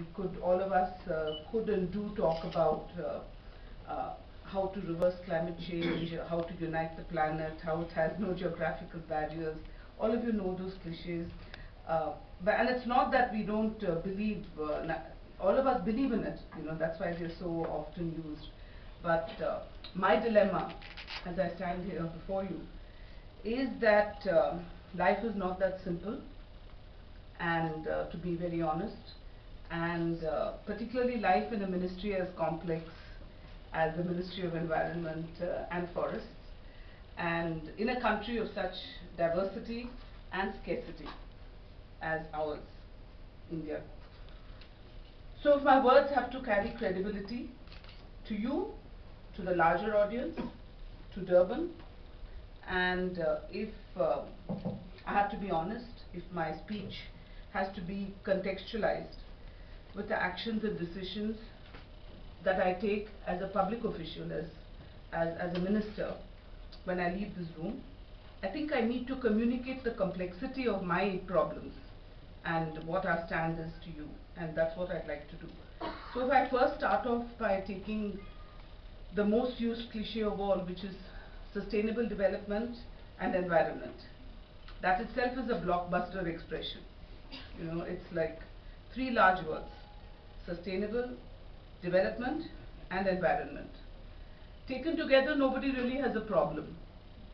we could, all of us could and do talk about how to reverse climate change, how to unite the planet, how it has no geographical barriers. All of you know those cliches. And it's not that we don't believe, all of us believe in it, that's why they're so often used. But my dilemma, as I stand here before you, is that life is not that simple, and to be very honest, and particularly life in a ministry as complex as the Ministry of Environment and Forests, and in a country of such diversity and scarcity as ours, India. So if my words have to carry credibility to you, to the larger audience, to Durban, and if I have to be honest, if my speech has to be contextualized with the actions and decisions that I take as a public official, as a minister, when I leave this room, I think I need to communicate the complexity of my problems and what our stand is to you, and that's what I'd like to do. So if I first start off by taking the most used cliche of all, which is sustainable development and environment. That itself is a blockbuster expression. It's like three large words: sustainable, development and environment. Taken together, nobody really has a problem,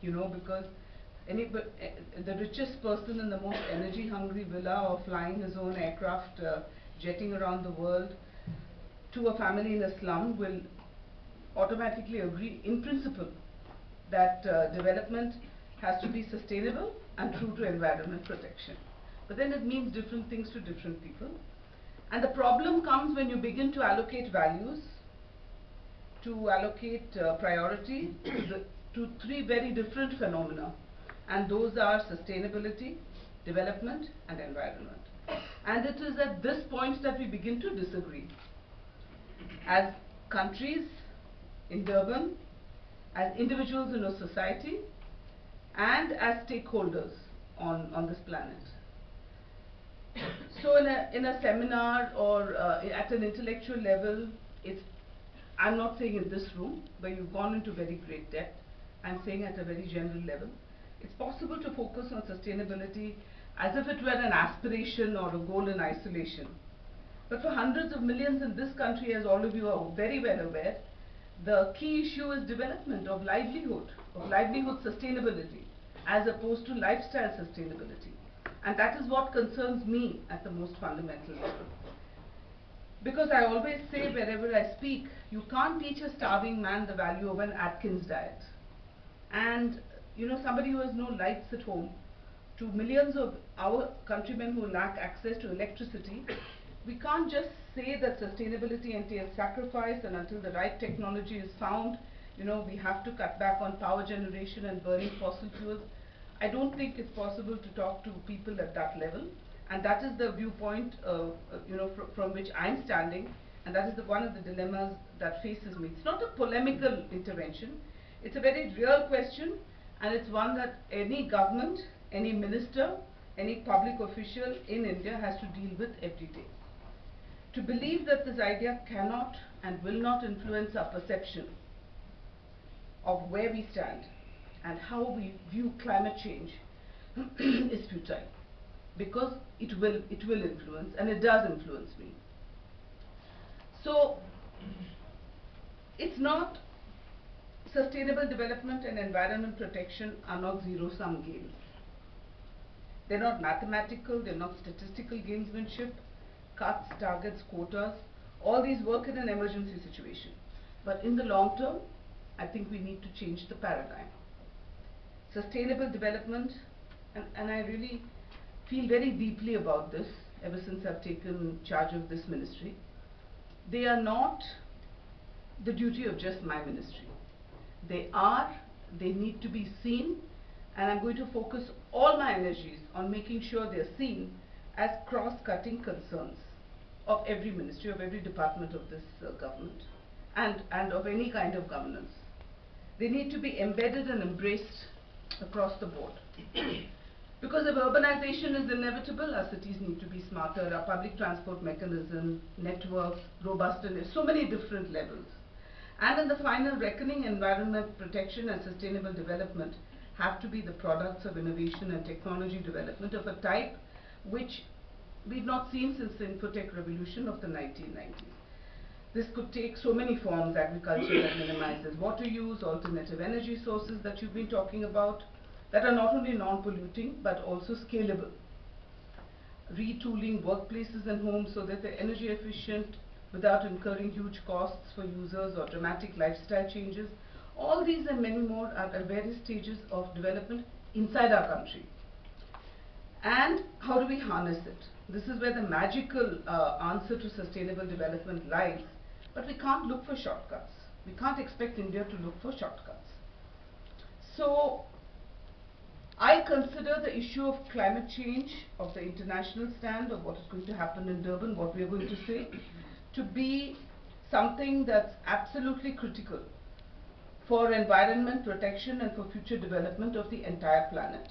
because the richest person in the most energy hungry villa, or flying his own aircraft, jetting around the world, to a family in a slum will automatically agree in principle that development has to be sustainable and true to environment protection. But then it means different things to different people. And the problem comes when you begin to allocate values, to allocate priority to three very different phenomena. And those are sustainability, development and environment. And it is at this point that we begin to disagree. As countries in Durban, as individuals in a society, and as stakeholders on this planet. So in a seminar or at an intellectual level, I'm not saying in this room, but you've gone into very great depth. I'm saying at a very general level, it's possible to focus on sustainability as if it were an aspiration or a goal in isolation. But for hundreds of millions in this country, as all of you are very well aware, the key issue is development of livelihood sustainability, as opposed to lifestyle sustainability. And that is what concerns me at the most fundamental level. Because I always say wherever I speak, you can't teach a starving man the value of an Atkins diet. And somebody who has no lights at home, to millions of our countrymen who lack access to electricity, we can't just say that sustainability entails sacrifice, and until the right technology is found, we have to cut back on power generation and burning fossil fuels. I don't think it's possible to talk to people at that level, and that is the viewpoint from which I'm standing, and that is one of the dilemmas that faces me. It's not a polemical intervention, it's a very real question, and it's one that any government, any minister, any public official in India has to deal with every day. To believe that this idea cannot and will not influence our perception of where we stand and how we view climate change is futile, because it will influence, and it does influence me. So it's not, sustainable development and environment protection are not zero-sum games. They're not mathematical, they're not statistical gamesmanship, cuts, targets, quotas. All these work in an emergency situation. But in the long term, I think we need to change the paradigm. Sustainable development, and I really feel very deeply about this ever since I've taken charge of this ministry. They are not the duty of just my ministry. They need to be seen, and I'm going to focus all my energies on making sure they're seen as cross-cutting concerns of every ministry, of every department of this government, and of any kind of governance. They need to be embedded and embraced across the board. Because if urbanization is inevitable, our cities need to be smarter, our public transport mechanism, networks, robust in so many different levels. And in the final reckoning, environment protection and sustainable development have to be the products of innovation and technology development of a type which we've not seen since the infotech revolution of the 1990s. This could take so many forms: agriculture that minimizes water use, alternative energy sources that you've been talking about, that are not only non-polluting but also scalable. Retooling workplaces and homes so that they're energy efficient without incurring huge costs for users or dramatic lifestyle changes. All these and many more are at various stages of development inside our country. And how do we harness it? This is where the magical answer to sustainable development lies. But we can't look for shortcuts. We can't expect India to look for shortcuts. So I consider the issue of climate change, of the international stand, of what is going to happen in Durban, what we are going to say, to be something that's absolutely critical for environment protection and for future development of the entire planet.